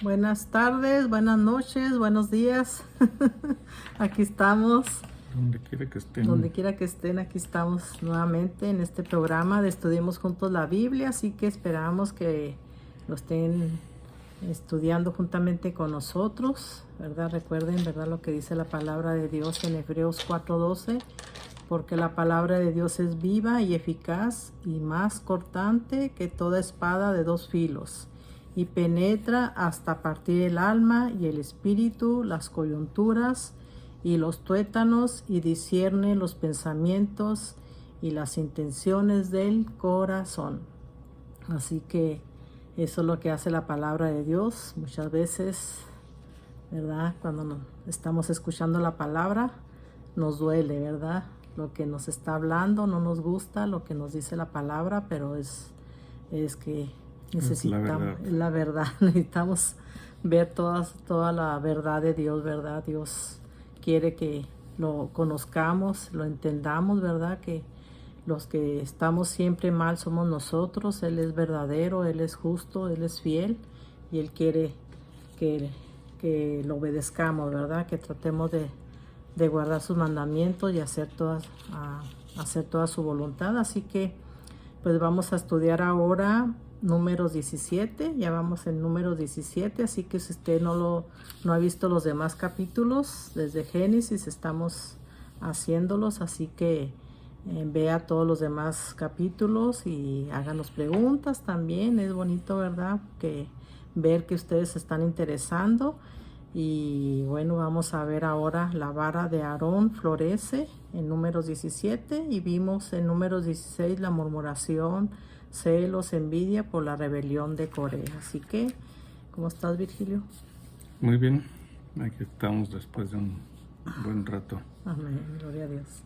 Buenas tardes, buenas noches, buenos días. Aquí estamos. Donde quiera que estén, aquí estamos nuevamente en este programa de Estudiemos Juntos la Biblia, así que esperamos que lo estén estudiando juntamente con nosotros, ¿verdad? Recuerden, ¿verdad? Lo que dice la palabra de Dios en Hebreos 4:12, porque la palabra de Dios es viva y eficaz y más cortante que toda espada de dos filos, y penetra hasta partir el alma y el espíritu, las coyunturas y los tuétanos, y discierne los pensamientos y las intenciones del corazón. Así que eso es lo que hace la palabra de Dios. Muchas veces, ¿verdad? Cuando estamos escuchando la palabra, nos duele, ¿verdad? Lo que nos está hablando no nos gusta, lo que nos dice la palabra, pero es que necesitamos, es la verdad. Necesitamos ver toda la verdad de Dios, ¿verdad? Dios quiere que lo conozcamos, lo entendamos, ¿verdad? Que los que estamos siempre mal somos nosotros. Él es verdadero, Él es justo, Él es fiel, y Él quiere que lo obedezcamos, ¿verdad? Que tratemos de guardar sus mandamientos y hacer toda su voluntad. Así que pues vamos a estudiar ahora Números 17, ya vamos en Números 17, así que si usted no ha visto los demás capítulos, desde Génesis estamos haciéndolos, así que vea todos los demás capítulos y háganos preguntas también. Es bonito, ¿verdad? Que ver que ustedes se están interesando. Y bueno, vamos a ver ahora la vara de Aarón florece en Números 17, y vimos en Números 16 la murmuración, celos, envidia por la rebelión de Coré. Así que, ¿cómo estás, Virgilio? Muy bien, aquí estamos después de un buen rato. Amén, gloria a Dios.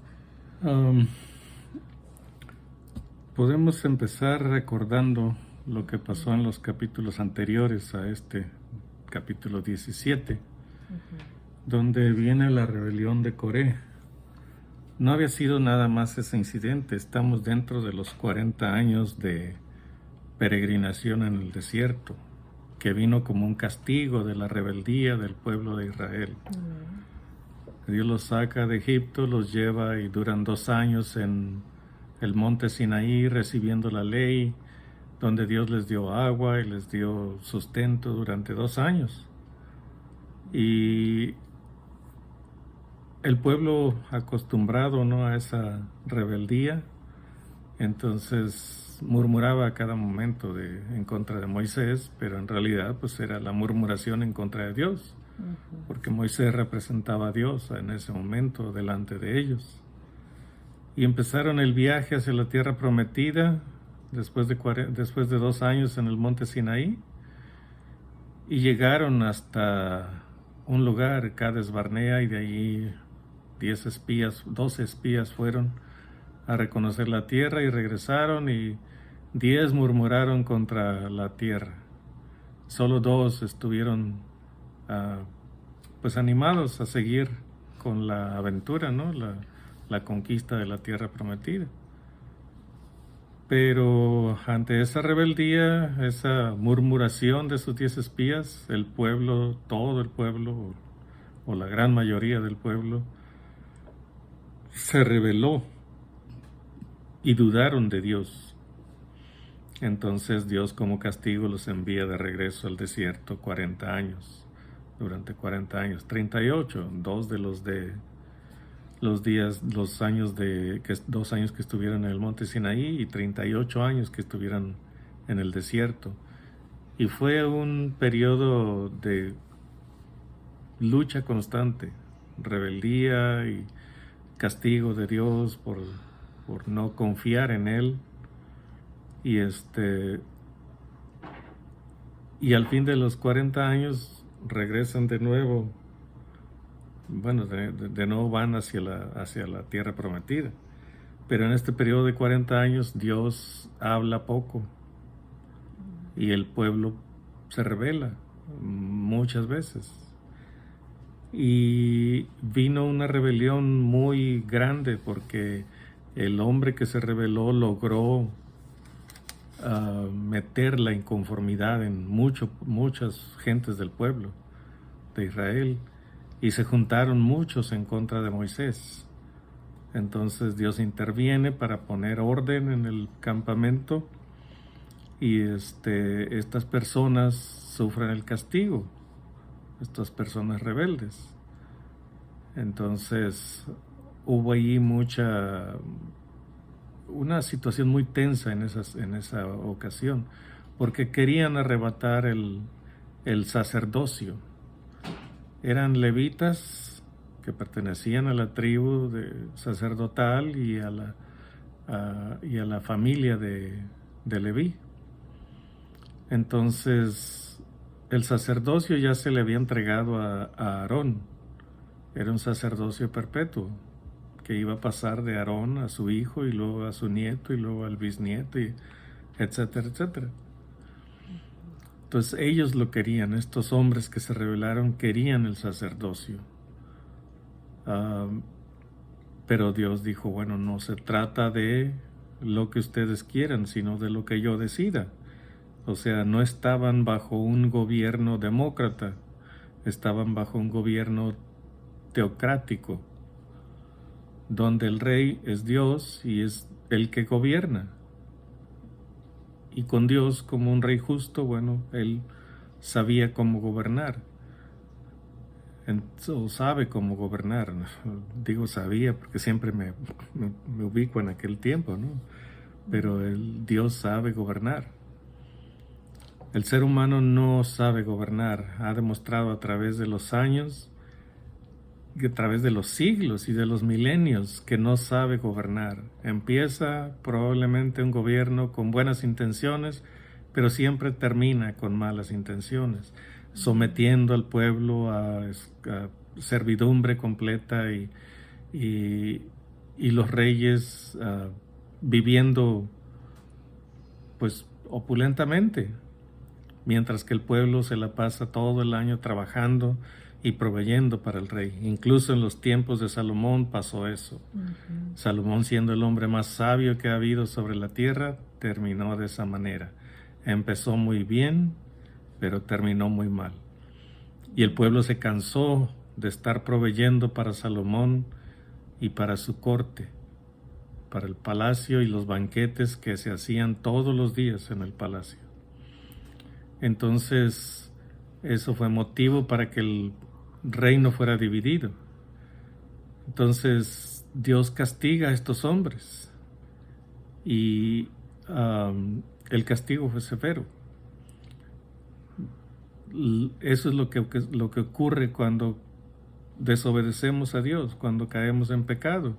Podemos empezar recordando lo que pasó en los capítulos anteriores a este capítulo 17, donde viene la rebelión de Coré. No había sido nada más ese incidente. Estamos dentro de los 40 años de peregrinación en el desierto, que vino como un castigo de la rebeldía del pueblo de Israel. Dios los saca de Egipto, los lleva y duran 2 años en el monte Sinaí recibiendo la ley, donde Dios les dio agua y les dio sustento durante 2 años. Y el pueblo acostumbrado, ¿no?, a esa rebeldía, entonces murmuraba a cada momento en contra de Moisés, pero en realidad pues era la murmuración en contra de Dios, porque Moisés representaba a Dios en ese momento delante de ellos. Y empezaron el viaje hacia la tierra prometida después de 2 años en el monte Sinaí, y llegaron hasta un lugar, Cades Barnea, y de allí 12 espías fueron a reconocer la tierra y regresaron, y 10 murmuraron contra la tierra. Solo 2 estuvieron pues animados a seguir con la aventura, ¿no?, la conquista de la tierra prometida. Pero ante esa rebeldía, esa murmuración de sus 10 espías, el pueblo, todo el pueblo, o la gran mayoría del pueblo, se rebeló y dudaron de Dios. Entonces Dios, como castigo, los envía de regreso al desierto 40 años. Durante 40 años, 38, 2 de los años 2 años que estuvieron en el monte Sinaí, y 38 años que estuvieron en el desierto. Y fue un periodo de lucha constante, rebeldía y castigo de Dios por no confiar en Él. Y al fin de los 40 años regresan de nuevo. Bueno, de nuevo van hacia la tierra prometida. Pero en este periodo de 40 años Dios habla poco, y el pueblo se rebela muchas veces. Y vino una rebelión muy grande, porque el hombre que se rebeló logró meter la inconformidad en muchas gentes del pueblo de Israel, y se juntaron muchos en contra de Moisés. Entonces Dios interviene para poner orden en el campamento, y estas personas sufren el castigo, estas personas rebeldes. Entonces hubo allí una situación muy tensa en esa ocasión, porque querían arrebatar el sacerdocio. Eran levitas que pertenecían a la tribu sacerdotal y a la familia de Leví. Entonces el sacerdocio ya se le había entregado a Aarón. Era un sacerdocio perpetuo que iba a pasar de Aarón a su hijo, y luego a su nieto, y luego al bisnieto, y etcétera, etcétera. Entonces ellos lo querían, estos hombres que se rebelaron querían el sacerdocio. Pero Dios dijo, bueno, no se trata de lo que ustedes quieran, sino de lo que yo decida. O sea, no estaban bajo un gobierno demócrata, estaban bajo un gobierno teocrático, donde el rey es Dios y es el que gobierna. Y con Dios como un rey justo, bueno, él sabía cómo gobernar, o sabe cómo gobernar. Digo sabía porque siempre me ubico en aquel tiempo, ¿no? Pero Dios sabe gobernar. El ser humano no sabe gobernar. Ha demostrado a través de los años, a través de los siglos y de los milenios, que no sabe gobernar. Empieza probablemente un gobierno con buenas intenciones, pero siempre termina con malas intenciones, sometiendo al pueblo a servidumbre completa, y los reyes viviendo pues opulentamente, mientras que el pueblo se la pasa todo el año trabajando y proveyendo para el rey. Incluso en los tiempos de Salomón pasó eso. Salomón, siendo el hombre más sabio que ha habido sobre la tierra, terminó de esa manera. Empezó muy bien, pero terminó muy mal. Y el pueblo se cansó de estar proveyendo para Salomón y para su corte, para el palacio y los banquetes que se hacían todos los días en el palacio. Entonces, eso fue motivo para que el reino fuera dividido. Entonces, Dios castiga a estos hombres, y el castigo fue severo. Eso es lo que ocurre cuando desobedecemos a Dios, cuando caemos en pecado.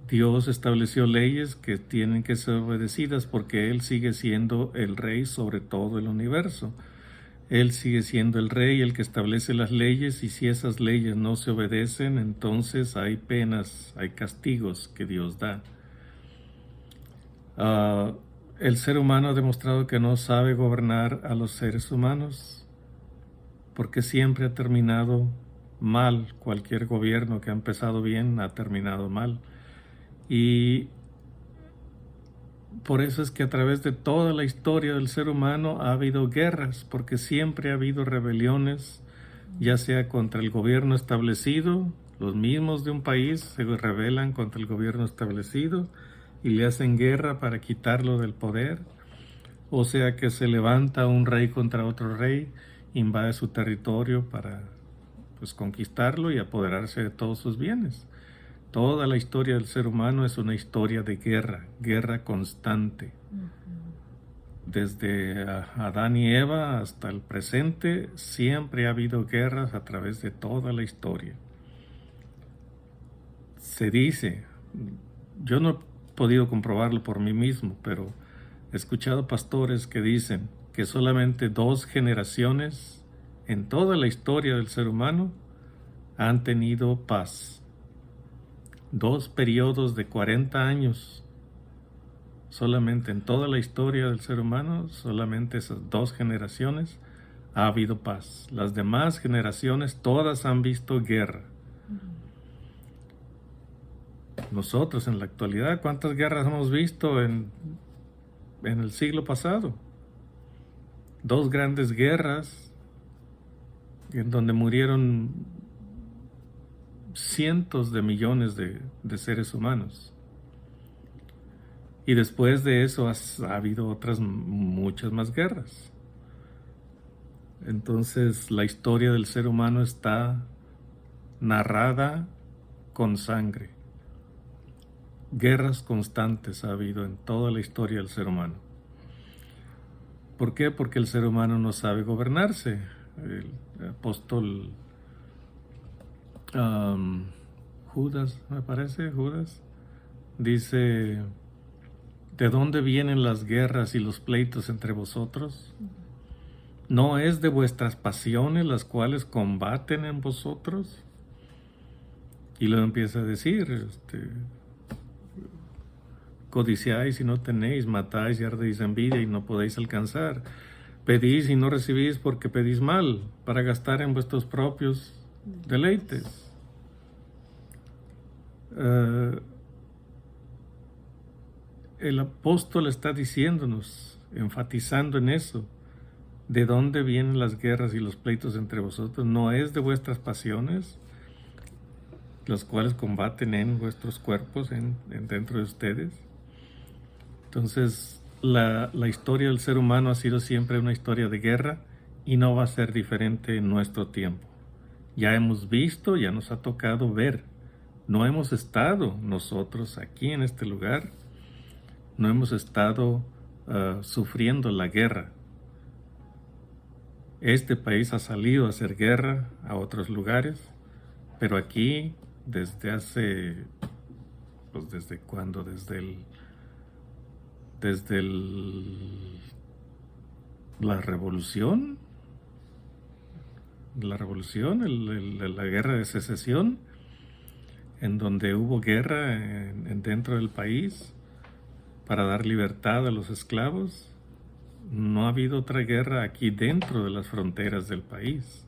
Dios estableció leyes que tienen que ser obedecidas porque Él sigue siendo el Rey sobre todo el universo. Él sigue siendo el Rey, el que establece las leyes, y si esas leyes no se obedecen, entonces hay penas, hay castigos que Dios da. El ser humano ha demostrado que no sabe gobernar a los seres humanos, porque siempre ha terminado mal. Cualquier gobierno que ha empezado bien ha terminado mal. Y por eso es que a través de toda la historia del ser humano ha habido guerras, porque siempre ha habido rebeliones, ya sea contra el gobierno establecido. Los mismos de un país se rebelan contra el gobierno establecido y le hacen guerra para quitarlo del poder. O sea que se levanta un rey contra otro rey, invade su territorio para conquistarlo y apoderarse de todos sus bienes. Toda la historia del ser humano es una historia de guerra constante. Desde Adán y Eva hasta el presente, siempre ha habido guerras a través de toda la historia. Se dice, yo no he podido comprobarlo por mí mismo, pero he escuchado pastores que dicen que solamente 2 generaciones en toda la historia del ser humano han tenido paz. 2 periodos de 40 años, solamente en toda la historia del ser humano, solamente esas 2 generaciones ha habido paz. Las demás generaciones todas han visto guerra. Nosotros en la actualidad, ¿cuántas guerras hemos visto en el siglo pasado. 2 grandes guerras en donde murieron cientos de millones de seres humanos. Y después de eso ha habido otras muchas más guerras. Entonces la historia del ser humano está narrada con sangre. Guerras constantes ha habido en toda la historia del ser humano. ¿Por qué? Porque el ser humano no sabe gobernarse. El apóstol Judas, me parece, Judas, dice: ¿de dónde vienen las guerras y los pleitos entre vosotros? ¿No es de vuestras pasiones las cuales combaten en vosotros? Y luego empieza a decir, codiciáis y no tenéis, matáis y ardéis envidia y no podéis alcanzar. Pedís y no recibís porque pedís mal, para gastar en vuestros propios deleites. El apóstol está diciéndonos, enfatizando en eso: ¿de dónde vienen las guerras y los pleitos entre vosotros? ¿No es de vuestras pasiones, las cuales combaten en vuestros cuerpos, dentro de ustedes? Entonces, la historia del ser humano ha sido siempre una historia de guerra y no va a ser diferente en nuestro tiempo. Ya hemos visto, ya nos ha tocado ver. No hemos estado nosotros aquí en este lugar, no hemos estado sufriendo la guerra. Este país ha salido a hacer guerra a otros lugares, pero aquí desde hace, pues ¿desde cuándo? La revolución, la guerra de secesión, en donde hubo guerra dentro del país para dar libertad a los esclavos. No ha habido otra guerra aquí dentro de las fronteras del país.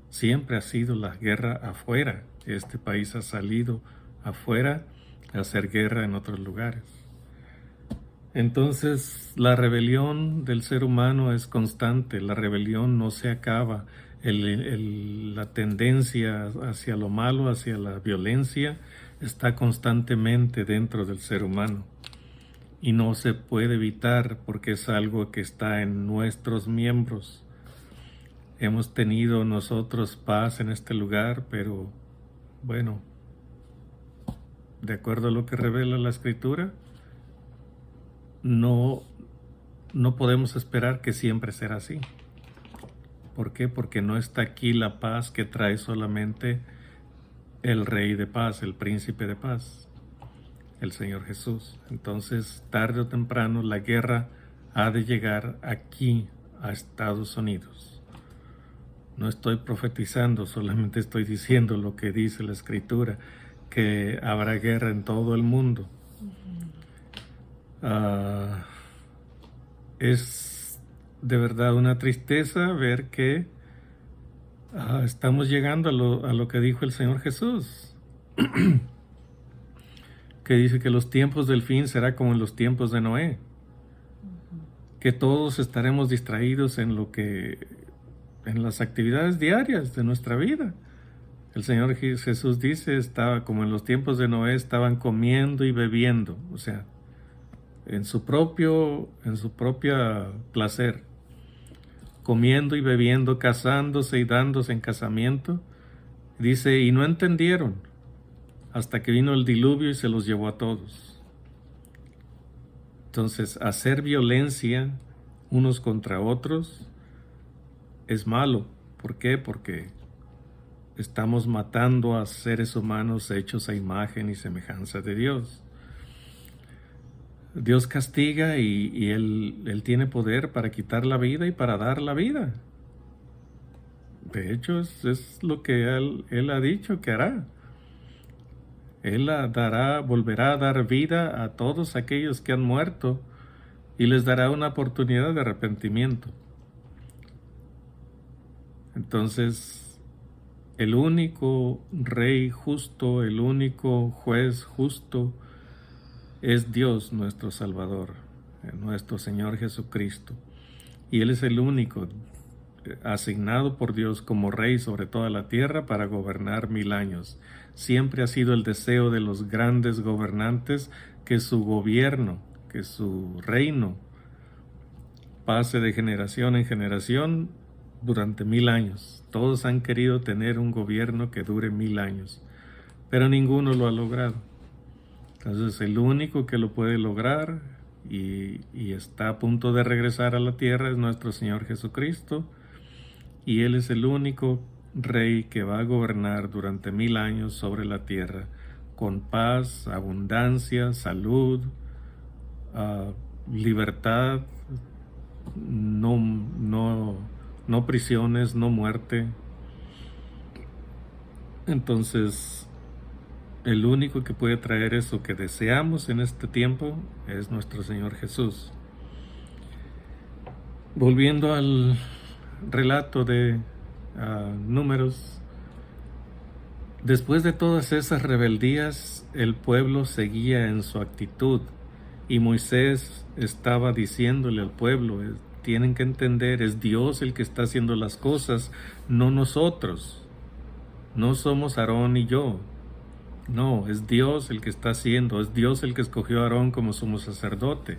Siempre ha sido la guerra afuera. Este país ha salido afuera a hacer guerra en otros lugares. Entonces, la rebelión del ser humano es constante. La rebelión no se acaba. La tendencia hacia lo malo, hacia la violencia, está constantemente dentro del ser humano. Y no se puede evitar porque es algo que está en nuestros miembros. Hemos tenido nosotros paz en este lugar, pero bueno, de acuerdo a lo que revela la Escritura, no podemos esperar que siempre será así. ¿Por qué? Porque no está aquí la paz que trae solamente el Rey de paz, el Príncipe de paz, el Señor Jesús. Entonces, tarde o temprano, la guerra ha de llegar aquí a Estados Unidos. No estoy profetizando, solamente estoy diciendo lo que dice la Escritura, que habrá guerra en todo el mundo. Es de verdad una tristeza ver que estamos llegando a lo que dijo el Señor Jesús, que dice que los tiempos del fin será como en los tiempos de Noé, que todos estaremos distraídos en las actividades diarias de nuestra vida. El Señor Jesús dice, estaba como en los tiempos de Noé, estaban comiendo y bebiendo, o sea, en su propia placer, comiendo y bebiendo, casándose y dándose en casamiento. Dice, y no entendieron hasta que vino el diluvio y se los llevó a todos. Entonces, hacer violencia unos contra otros es malo. ¿Por qué? Porque estamos matando a seres humanos hechos a imagen y semejanza de Dios. Dios castiga y Él tiene poder para quitar la vida y para dar la vida. De hecho, es lo que Él ha dicho que hará. Él volverá a dar vida a todos aquellos que han muerto y les dará una oportunidad de arrepentimiento. Entonces, el único Rey justo, el único Juez justo, es Dios nuestro Salvador. nuestro Señor Jesucristo. Y Él es el único asignado por Dios como Rey sobre toda la tierra para gobernar 1000 años. Siempre ha sido el deseo de los grandes gobernantes que su gobierno, que su reino pase de generación en generación durante 1000 años. Todos han querido tener un gobierno que dure 1000 años, pero ninguno lo ha logrado. Entonces el único que lo puede lograr y está a punto de regresar a la tierra es nuestro Señor Jesucristo, y Él es el único Rey que va a gobernar durante 1000 años sobre la tierra, con paz, abundancia, salud, libertad, no prisiones, no muerte. Entonces, el único que puede traer eso que deseamos en este tiempo es nuestro Señor Jesús. Volviendo al relato de Números, después de todas esas rebeldías, el pueblo seguía en su actitud, y Moisés estaba diciéndole al pueblo: tienen que entender, es Dios el que está haciendo las cosas, no nosotros. No somos Aarón y yo. No, es Dios el que está haciendo, es Dios el que escogió a Aarón como sumo sacerdote.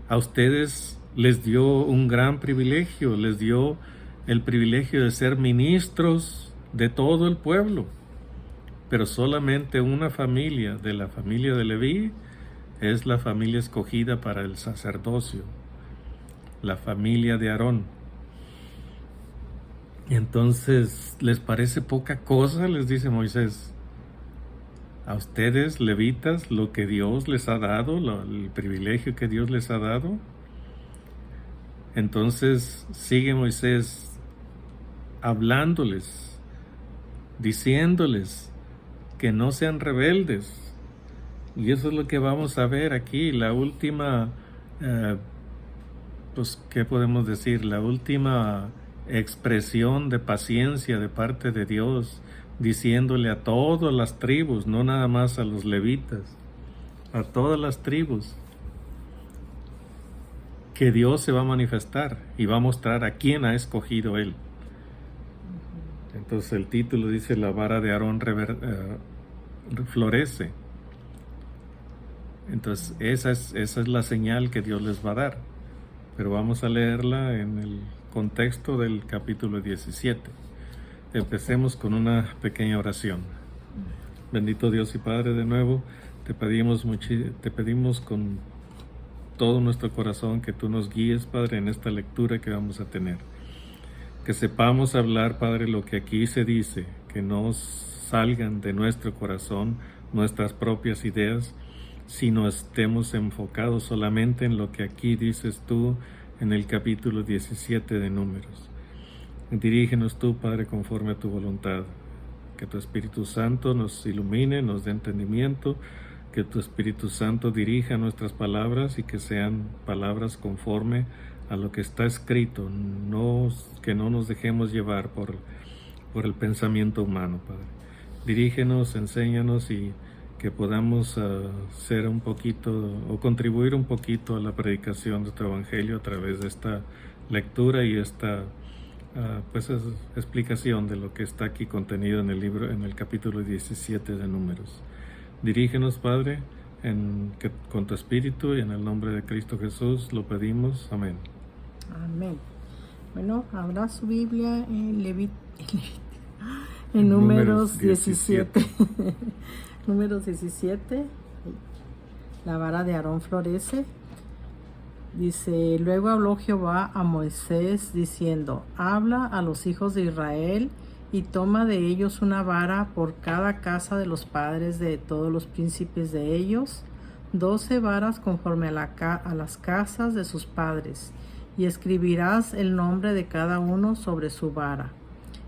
A ustedes les dio un gran privilegio, les dio el privilegio de ser ministros de todo el pueblo, pero solamente una familia, de la familia de Leví, es la familia escogida para el sacerdocio, la familia de Aarón. Y entonces, ¿les parece poca cosa? Les dice Moisés. A ustedes, levitas, lo que Dios les ha dado, el privilegio que Dios les ha dado. Entonces sigue Moisés hablándoles, diciéndoles que no sean rebeldes. Y eso es lo que vamos a ver aquí, la última, pues, ¿qué podemos decir? La última expresión de paciencia de parte de Dios, diciéndole a todas las tribus, no nada más a los levitas, a todas las tribus, que Dios se va a manifestar y va a mostrar a quién ha escogido Él. Entonces el título dice: la vara de Aarón florece. Entonces esa es la señal que Dios les va a dar. Pero vamos a leerla en el contexto del capítulo 17. Empecemos con una pequeña oración. Bendito Dios y Padre, de nuevo te pedimos con todo nuestro corazón que tú nos guíes, Padre, en esta lectura que vamos a tener. Que sepamos hablar, Padre, lo que aquí se dice, que no salgan de nuestro corazón nuestras propias ideas, sino estemos enfocados solamente en lo que aquí dices tú en el capítulo 17 de Números. Dirígenos tú, Padre, conforme a tu voluntad. Que tu Espíritu Santo nos ilumine, nos dé entendimiento, que tu Espíritu Santo dirija nuestras palabras y que sean palabras conforme a lo que está escrito, que no nos dejemos llevar por el pensamiento humano, Padre. Dirígenos, enséñanos y que podamos ser un poquito o contribuir un poquito a la predicación de tu Evangelio a través de esta lectura y esta explicación de lo que está aquí contenido en el libro, en el capítulo 17 de Números. Dirígenos, Padre, con tu Espíritu, y en el nombre de Cristo Jesús lo pedimos. Amén. Amén. Bueno, habrá su Biblia en Números 17. Números 17. La vara de Aarón florece. Dice: luego habló Jehová a Moisés diciendo: habla a los hijos de Israel y toma de ellos una vara por cada casa de los padres de todos los príncipes de ellos, 12 varas conforme a las casas de sus padres, y escribirás el nombre de cada uno sobre su vara,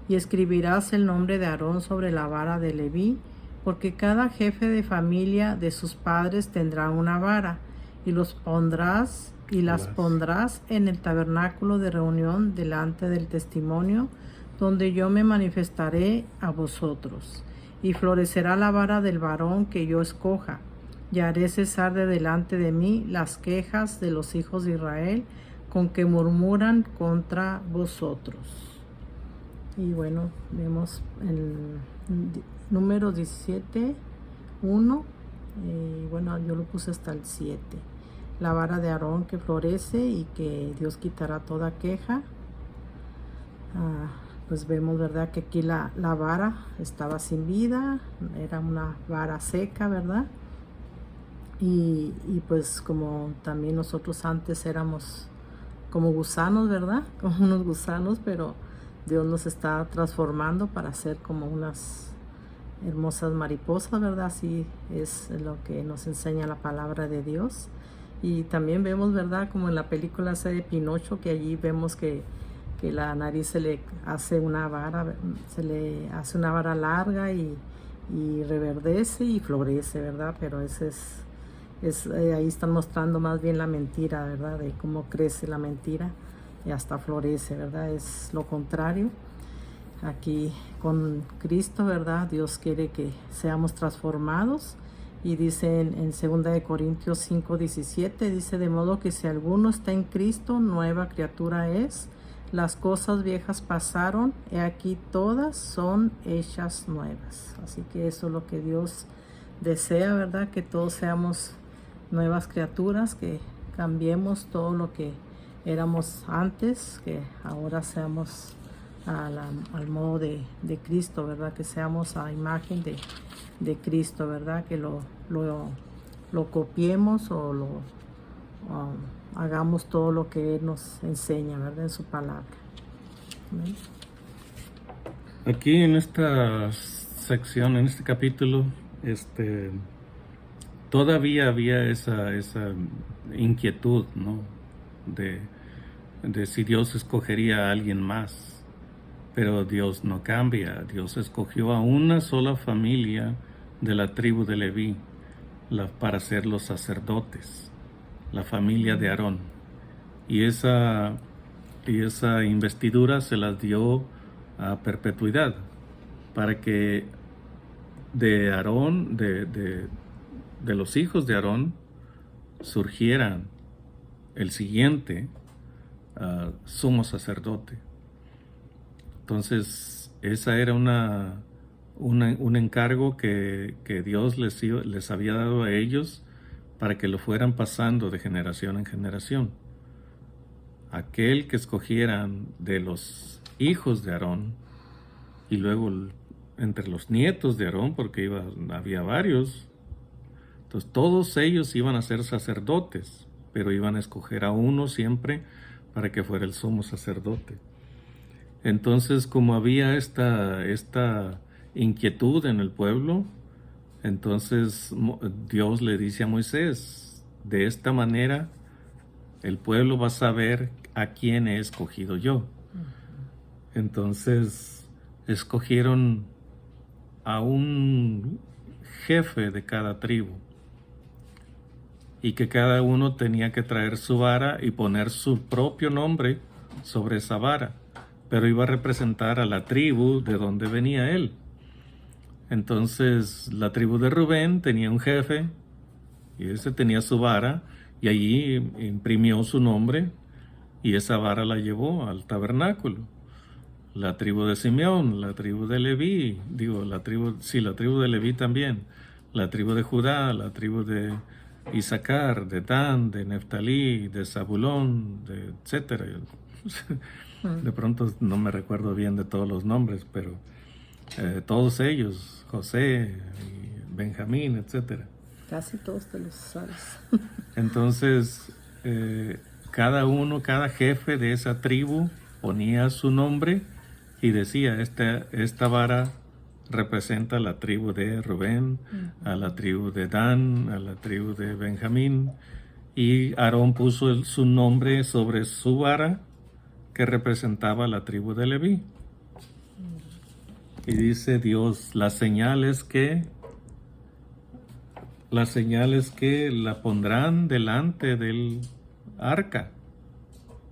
y escribirás el nombre de Aarón sobre la vara de Leví, porque cada jefe de familia de sus padres tendrá una vara, y las pondrás en el tabernáculo de reunión delante del testimonio, donde yo me manifestaré a vosotros. Y florecerá la vara del varón que yo escoja. y haré cesar de delante de mí las quejas de los hijos de Israel con que murmuran contra vosotros. Y bueno, vemos en Números 17, 1, bueno, yo lo puse hasta el 7. La vara de Aarón que florece y que Dios quitará toda queja. Pues vemos, ¿verdad?, que aquí la vara estaba sin vida, era una vara seca, ¿verdad? Y pues como también nosotros antes éramos como gusanos, ¿verdad? Como unos gusanos, pero Dios nos está transformando para ser como unas hermosas mariposas, ¿verdad? Así es lo que nos enseña la palabra de Dios. Y también vemos, ¿verdad?, como en la película esa de Pinocho, que allí vemos que la nariz se le hace una vara, larga y reverdece y florece, ¿verdad? Pero ese ahí están mostrando más bien la mentira, ¿verdad? De cómo crece la mentira y hasta florece, ¿verdad? Es lo contrario. Aquí con Cristo, ¿verdad? Dios quiere que seamos transformados. Y dice en 2 Corintios 5:17, dice: de modo que si alguno está en Cristo, nueva criatura es. Las cosas viejas pasaron, he aquí todas son hechas nuevas. Así que eso es lo que Dios desea, ¿verdad? Que todos seamos nuevas criaturas, que cambiemos todo lo que éramos antes, que ahora seamos al modo de Cristo, ¿verdad? Que seamos a imagen de Cristo, ¿verdad? Que lo copiemos o hagamos todo lo que Él nos enseña, ¿verdad? En su palabra. ¿Ven? Aquí en esta sección, en este capítulo, todavía había esa inquietud, ¿no? De si Dios escogería a alguien más. Pero Dios no cambia. Dios escogió a una sola familia de la tribu de Leví para ser los sacerdotes, la familia de Aarón. Y esa investidura se las dio a perpetuidad, para que de Aarón, de los hijos de Aarón, surgiera el siguiente sumo sacerdote. Entonces, esa era un encargo que Dios les había dado a ellos para que lo fueran pasando de generación en generación. Aquel que escogieran de los hijos de Aarón, y luego entre los nietos de Aarón, porque había varios, entonces todos ellos iban a ser sacerdotes, pero iban a escoger a uno siempre para que fuera el sumo sacerdote. Entonces, como había esta inquietud en el pueblo, entonces Dios le dice a Moisés: de esta manera el pueblo va a saber a quién he escogido yo. Entonces escogieron a un jefe de cada tribu, y que cada uno tenía que traer su vara y poner su propio nombre sobre esa vara, pero iba a representar a la tribu de donde venía él. Entonces la tribu de Rubén tenía un jefe, y ese tenía su vara, y allí imprimió su nombre, y esa vara la llevó al tabernáculo. La tribu de Simeón, la tribu de Leví, la tribu de Leví también, la tribu de Judá, la tribu de Isaacar, de Dan, de Neftalí, de Zabulón, etcétera. De pronto no me recuerdo bien de todos los nombres, pero todos ellos, José, y Benjamín, etcétera. Casi todos te los sabes. Entonces, cada jefe de esa tribu ponía su nombre y decía: esta vara representa a la tribu de Rubén, a la tribu de Dan, a la tribu de Benjamín. Y Aarón puso su nombre sobre su vara, que representaba a la tribu de Leví. Y dice Dios: la señal es que la pondrán delante del arca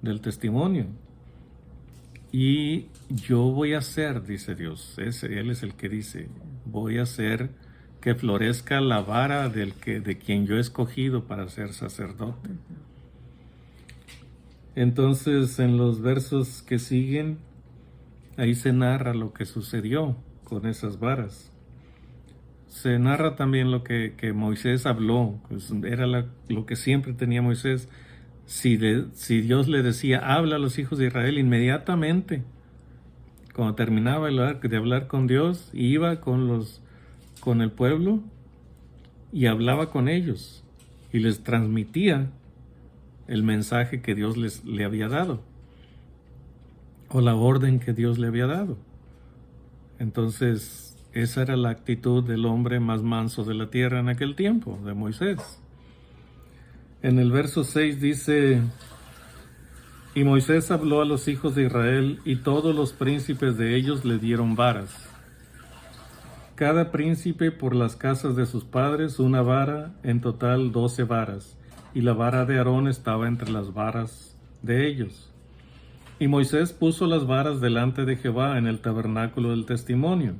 del testimonio. Y yo voy a hacer, dice Dios, Él es el que dice, voy a hacer que florezca la vara de quien yo he escogido para ser sacerdote. Entonces, en los versos que siguen, ahí se narra lo que sucedió con esas varas. Se narra también lo que Moisés habló, pues era lo que siempre tenía Moisés. Si Dios le decía, habla a los hijos de Israel, inmediatamente, cuando terminaba de hablar con Dios, iba con el pueblo y hablaba con ellos y les transmitía el mensaje que Dios le había dado o la orden que Dios le había dado. Entonces, esa era la actitud del hombre más manso de la tierra en aquel tiempo, de Moisés. En el verso 6 dice: y Moisés habló a los hijos de Israel, y todos los príncipes de ellos le dieron varas. Cada príncipe por las casas de sus padres una vara, en total 12 varas, y la vara de Aarón estaba entre las varas de ellos. Y Moisés puso las varas delante de Jehová en el tabernáculo del testimonio.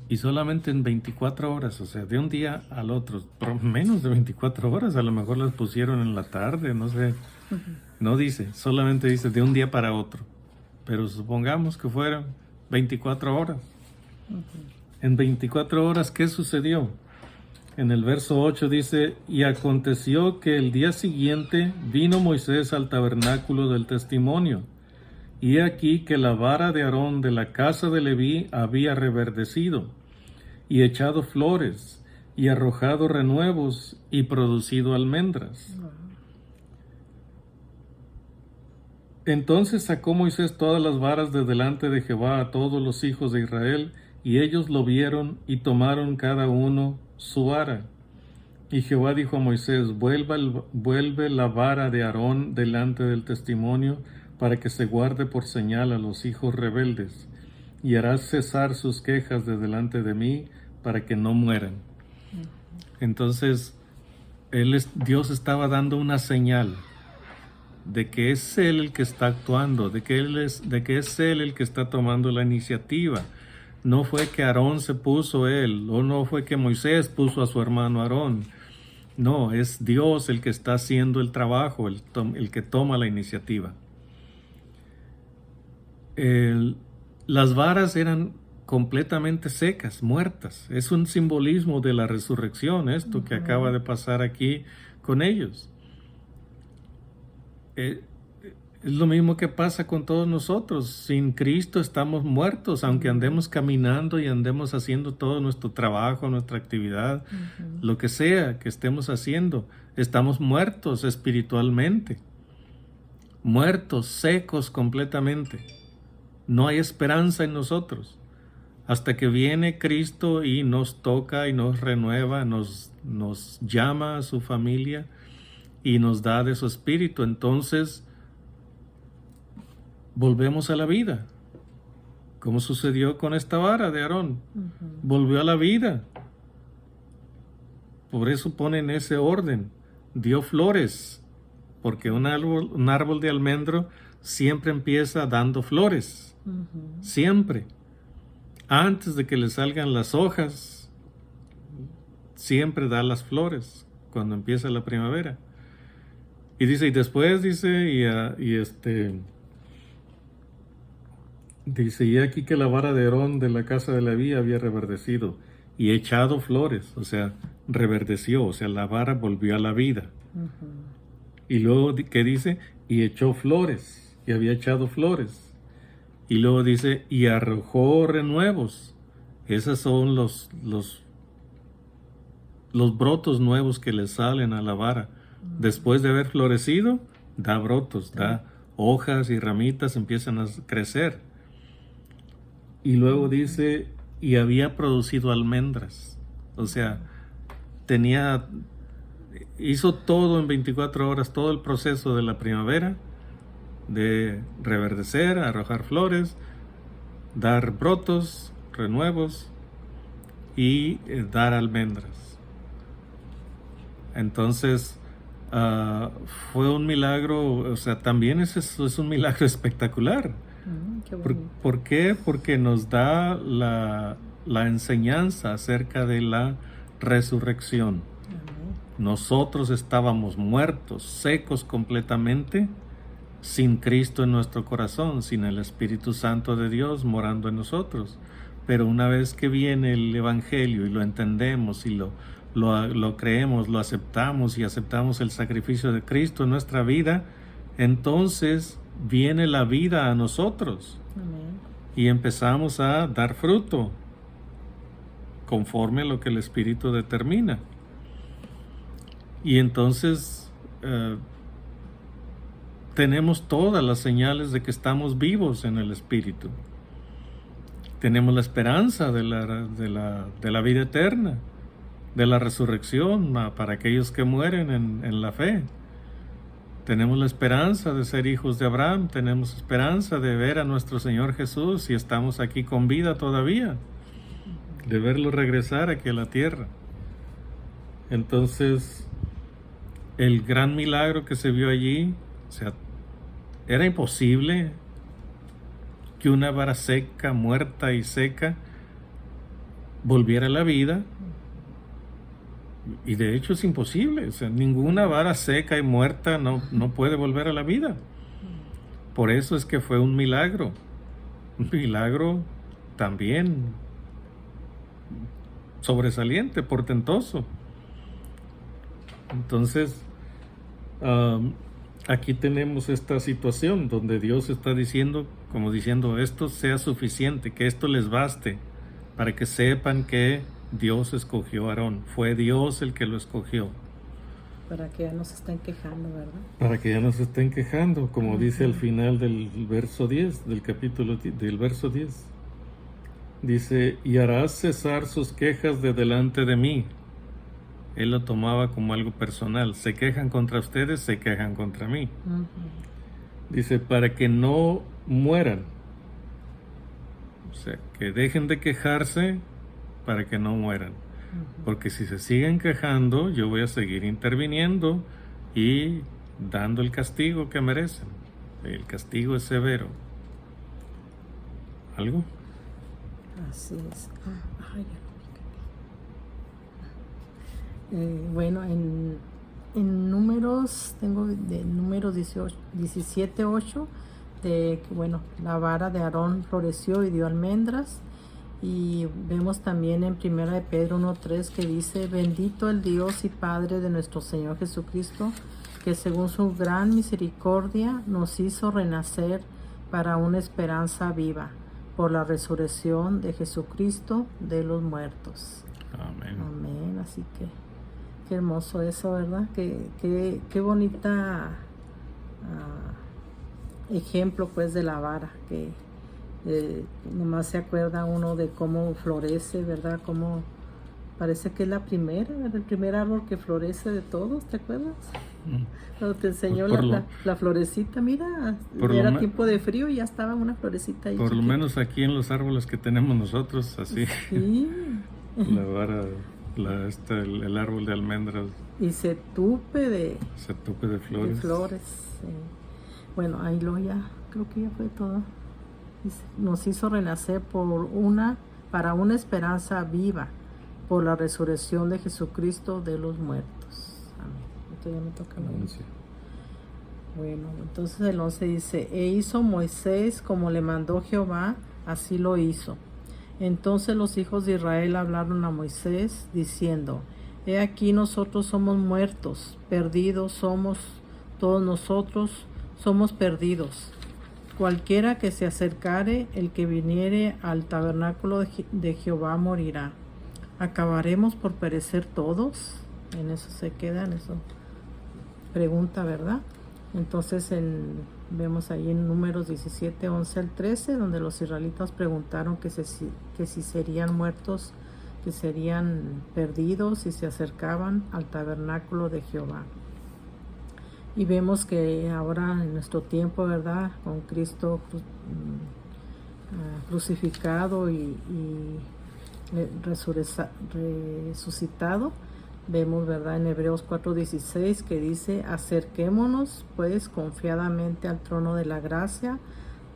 Y solamente en 24 horas, o sea, de un día al otro, por menos de 24 horas, a lo mejor las pusieron en la tarde, no sé. No dice, solamente dice de un día para otro. Pero supongamos que fueran 24 horas. En 24 horas, ¿qué sucedió? En el verso 8 dice: y aconteció que el día siguiente vino Moisés al tabernáculo del testimonio, y he aquí que la vara de Aarón de la casa de Leví había reverdecido, y echado flores, y arrojado renuevos, y producido almendras. Entonces sacó Moisés todas las varas de delante de Jehová a todos los hijos de Israel, y ellos lo vieron, y tomaron cada uno su vara. Y Jehová dijo a Moisés: vuelve la vara de Aarón delante del testimonio, para que se guarde por señal a los hijos rebeldes, y harás cesar sus quejas de delante de mí, para que no mueran. Entonces, Dios estaba dando una señal de que es Él el que está actuando, de que es Él el que está tomando la iniciativa. No fue que Aarón se puso él, o no fue que Moisés puso a su hermano Aarón. No, es Dios el que está haciendo el trabajo, el que toma la iniciativa. Las varas eran completamente secas, muertas. Es un simbolismo de la resurrección, esto que acaba de pasar aquí con ellos. Es lo mismo que pasa con todos nosotros. Sin Cristo estamos muertos, aunque andemos caminando y andemos haciendo todo nuestro trabajo, nuestra actividad, lo que sea que estemos haciendo, estamos muertos espiritualmente, muertos, secos completamente. No hay esperanza en nosotros. Hasta que viene Cristo y nos toca y nos renueva, nos llama a su familia y nos da de su espíritu, entonces volvemos a la vida, como sucedió con esta vara de Aarón. Volvió a la vida. Por eso ponen ese orden. Dio flores, porque un árbol de almendro siempre empieza dando flores. Siempre. Antes de que le salgan las hojas, siempre da las flores cuando empieza la primavera. Y dice, y después dice, dice, y aquí que la vara de Aarón de la casa de Leví había reverdecido y echado flores, o sea, reverdeció, o sea, la vara volvió a la vida. Y luego, ¿qué dice? Y echó flores, y había echado flores. Y luego dice, y arrojó renuevos. Esos son los brotos nuevos que le salen a la vara. Después de haber florecido, da brotos, da hojas y ramitas, empiezan a crecer. Y luego dice, y había producido almendras. O sea, hizo todo en 24 horas, todo el proceso de la primavera, de reverdecer, arrojar flores, dar brotos, renuevos y dar almendras. Entonces, fue un milagro, o sea, también es un milagro espectacular. Qué bonito. ¿Por qué? Porque nos da la enseñanza acerca de la resurrección. Nosotros estábamos muertos, secos completamente, sin Cristo en nuestro corazón, sin el Espíritu Santo de Dios morando en nosotros. Pero una vez que viene el Evangelio y lo entendemos y lo creemos, lo aceptamos y aceptamos el sacrificio de Cristo en nuestra vida, entonces viene la vida a nosotros. Amén. Y empezamos a dar fruto conforme a lo que el Espíritu determina. Y entonces tenemos todas las señales de que estamos vivos en el Espíritu. Tenemos la esperanza de la vida eterna, de la resurrección para aquellos que mueren en la fe. Tenemos la esperanza de ser hijos de Abraham, tenemos esperanza de ver a nuestro Señor Jesús si estamos aquí con vida todavía, de verlo regresar aquí a la tierra. Entonces, el gran milagro que se vio allí, o sea, era imposible que una vara seca, muerta y seca, volviera a la vida. Y de hecho es imposible, o sea, ninguna vara seca y muerta no puede volver a la vida. Por eso es que fue un milagro también sobresaliente, portentoso. Entonces, aquí tenemos esta situación donde Dios está diciendo, como diciendo, esto sea suficiente, que esto les baste, para que sepan que Dios escogió a Aarón. Fue Dios el que lo escogió. Para que ya no se estén quejando, ¿verdad? Para que ya no se estén quejando, como dice al final del verso 10, del verso 10. Dice, y harás cesar sus quejas de delante de mí. Él lo tomaba como algo personal. Se quejan contra ustedes, se quejan contra mí. Dice, para que no mueran. O sea, que dejen de quejarse para que no mueran. Porque si se siguen quejando, yo voy a seguir interviniendo y dando el castigo que merecen. El castigo es severo. ¿Algo? Así es. Bueno, en números, tengo de números 17:8, de que, bueno, la vara de Aarón floreció y dio almendras. Y vemos también en 1 de Pedro 1:3 que dice, bendito el Dios y Padre de nuestro Señor Jesucristo, que según su gran misericordia nos hizo renacer para una esperanza viva, por la resurrección de Jesucristo de los muertos. Amén. Amén. Así que qué hermoso eso, ¿verdad? Qué bonita ejemplo pues de la vara, que nomás se acuerda uno de cómo florece, ¿verdad? Como parece que es la primera, el primer árbol que florece de todos, ¿te acuerdas? Cuando te enseñó pues la florecita, mira, era tiempo de frío y ya estaba una florecita ahí. Por lo menos aquí en los árboles que tenemos nosotros, así. Sí. La vara, el árbol de almendras. Y se tupe de flores. De flores, sí. Bueno, ahí ya, creo que ya fue todo. Nos hizo renacer para una esperanza viva, por la resurrección de Jesucristo de los muertos. Amén. Esto ya me toca la 11. Bueno, entonces el 11 dice, e hizo Moisés como le mandó Jehová, así lo hizo. Entonces los hijos de Israel hablaron a Moisés, diciendo, he aquí nosotros somos muertos, perdidos somos, todos nosotros somos perdidos. Cualquiera que se acercare, el que viniere al tabernáculo de Jehová morirá. ¿Acabaremos por perecer todos? En eso se queda, en eso pregunta, ¿verdad? Entonces vemos ahí en Números 17, 11 al 13, donde los israelitas preguntaron que si serían muertos, que serían perdidos si se acercaban al tabernáculo de Jehová. Y vemos que ahora en nuestro tiempo, ¿verdad? Con Cristo crucificado y resucitado, vemos, ¿verdad? En Hebreos 4:16 que dice, acerquémonos pues confiadamente al trono de la gracia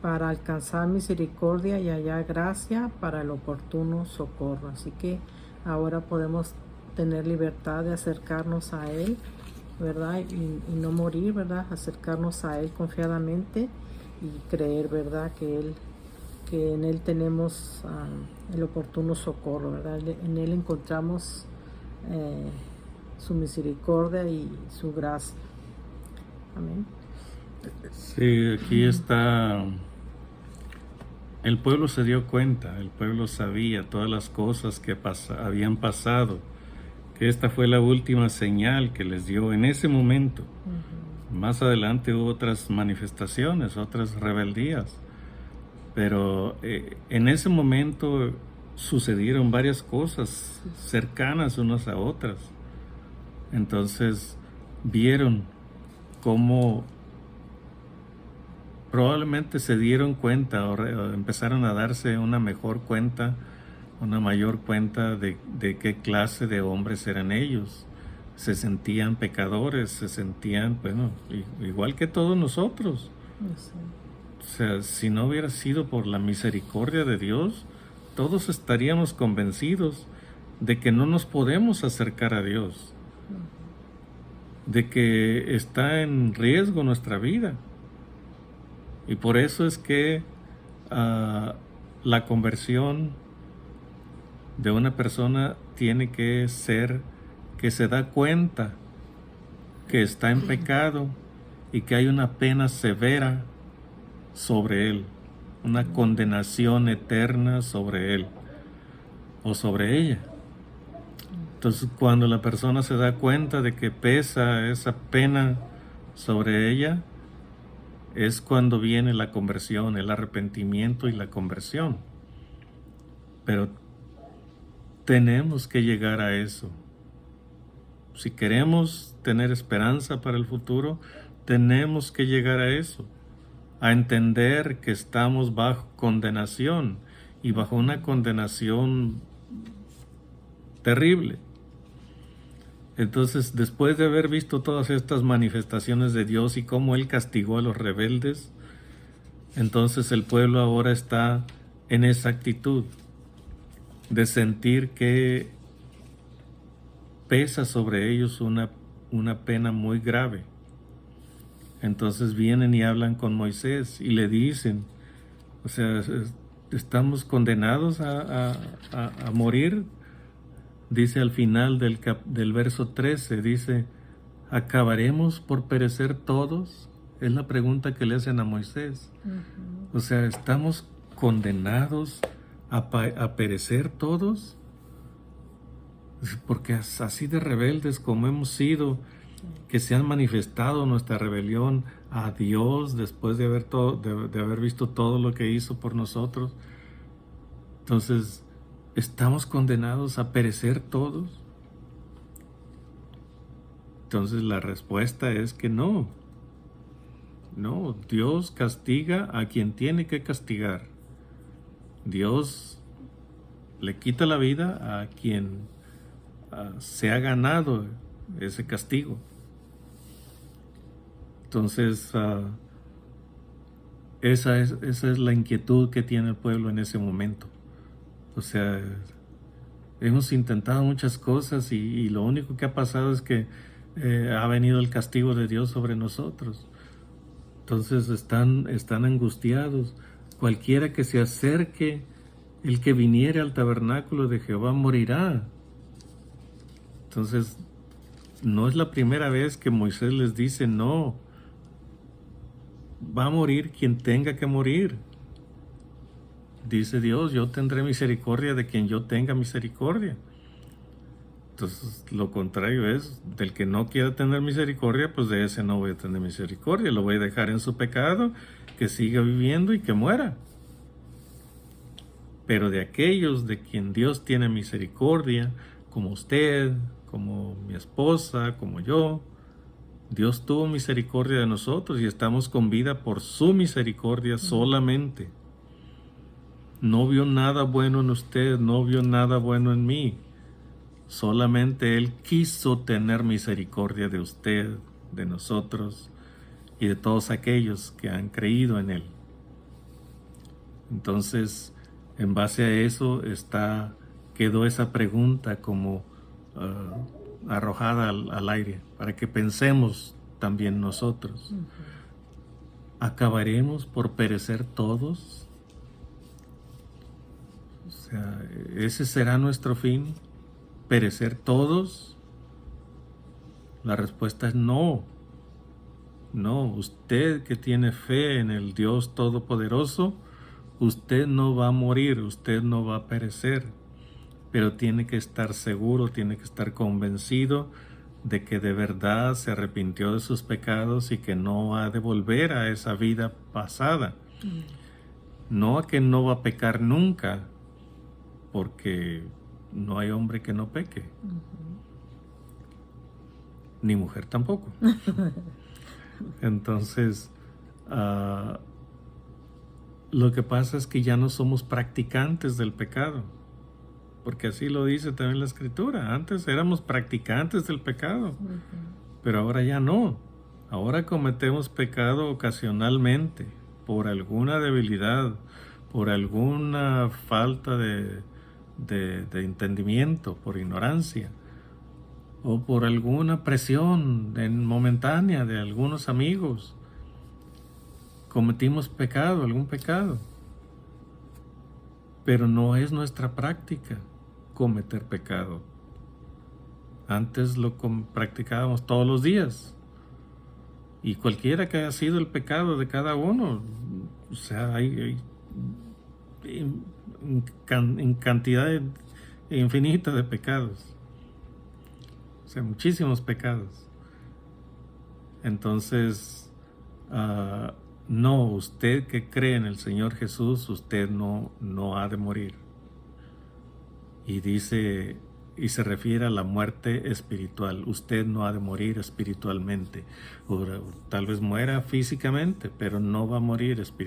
para alcanzar misericordia y hallar gracia para el oportuno socorro. Así que ahora podemos tener libertad de acercarnos a Él, ¿verdad? Y no morir, ¿verdad? Acercarnos a Él confiadamente y creer, ¿verdad? Que en Él tenemos el oportuno socorro, ¿verdad? En Él encontramos su misericordia y su gracia. Amén. Sí, aquí está. El pueblo se dio cuenta, el pueblo sabía todas las cosas que habían pasado, que esta fue la última señal que les dio en ese momento. Más adelante hubo otras manifestaciones, otras rebeldías, pero en ese momento sucedieron varias cosas cercanas unas a otras. Entonces vieron cómo probablemente se dieron cuenta o empezaron a darse una mejor cuenta, una mayor cuenta de qué clase de hombres eran ellos. Se sentían pecadores, se sentían, bueno, igual que todos nosotros. Sí. O sea, si no hubiera sido por la misericordia de Dios, todos estaríamos convencidos de que no nos podemos acercar a Dios, de que está en riesgo nuestra vida. Y por eso es que la conversión de una persona tiene que ser que se da cuenta que está en pecado y que hay una pena severa sobre él, una condenación eterna sobre él o sobre ella. Entonces, cuando la persona se da cuenta de que pesa esa pena sobre ella, es cuando viene la conversión, el arrepentimiento y la conversión. Pero tenemos que llegar a eso. Si queremos tener esperanza para el futuro, tenemos que llegar a eso, a entender que estamos bajo condenación y bajo una condenación terrible. Entonces, después de haber visto todas estas manifestaciones de Dios y cómo Él castigó a los rebeldes, entonces el pueblo ahora está en esa actitud de sentir que pesa sobre ellos una pena muy grave. Entonces vienen y hablan con Moisés y le dicen, o sea, estamos condenados a morir. Dice al final del verso 13, dice, ¿acabaremos por perecer todos? Es la pregunta que le hacen a Moisés. O sea, ¿estamos condenados a perecer todos? Porque así de rebeldes como hemos sido, que se han manifestado nuestra rebelión a Dios después de haber visto todo lo que hizo por nosotros. Entonces, ¿estamos condenados a perecer todos? Entonces la respuesta es que no. No, Dios castiga a quien tiene que castigar. Dios le quita la vida a quien se ha ganado ese castigo. Entonces, esa es la inquietud que tiene el pueblo en ese momento. O sea, hemos intentado muchas cosas y lo único que ha pasado es que ha venido el castigo de Dios sobre nosotros. Entonces están angustiados. Cualquiera que se acerque, el que viniere al tabernáculo de Jehová morirá. Entonces, no es la primera vez que Moisés les dice, no, va a morir quien tenga que morir. Dice Dios, yo tendré misericordia de quien yo tenga misericordia. Entonces, lo contrario es, del que no quiera tener misericordia, pues de ese no voy a tener misericordia. Lo voy a dejar en su pecado, que siga viviendo y que muera. Pero de aquellos de quien Dios tiene misericordia, como usted, como mi esposa, como yo, Dios tuvo misericordia de nosotros y estamos con vida por su misericordia solamente. No vio nada bueno en usted, no vio nada bueno en mí. Solamente Él quiso tener misericordia de usted, de nosotros y de todos aquellos que han creído en Él. Entonces, en base a eso quedó esa pregunta como arrojada al aire, para que pensemos también nosotros. ¿Acabaremos por perecer todos? O sea, ¿ese será nuestro fin? ¿Perecer todos? La respuesta es no. No, usted que tiene fe en el Dios Todopoderoso, usted no va a morir, usted no va a perecer, pero tiene que estar seguro, tiene que estar convencido de que de verdad se arrepintió de sus pecados y que no ha de volver a esa vida pasada. No a que no va a pecar nunca, porque no hay hombre que no peque. Ni mujer tampoco. Entonces, lo que pasa es que ya no somos practicantes del pecado, porque así lo dice también la Escritura. Antes éramos practicantes del pecado, pero ahora ya no. Ahora cometemos pecado ocasionalmente, por alguna debilidad, por alguna falta de entendimiento, por ignorancia, o por alguna presión momentánea de algunos amigos. Cometimos algún pecado, pero no es nuestra práctica cometer pecado. Antes lo practicábamos todos los días, y cualquiera que haya sido el pecado de cada uno, o sea, hay en cantidad infinita de pecados. O sea, muchísimos pecados. Entonces, no, usted que cree en el Señor Jesús, usted no ha de morir. Y dice, y se refiere a la muerte espiritual. Usted no ha de morir espiritualmente. O tal vez muera físicamente, pero no va a morir espiritualmente.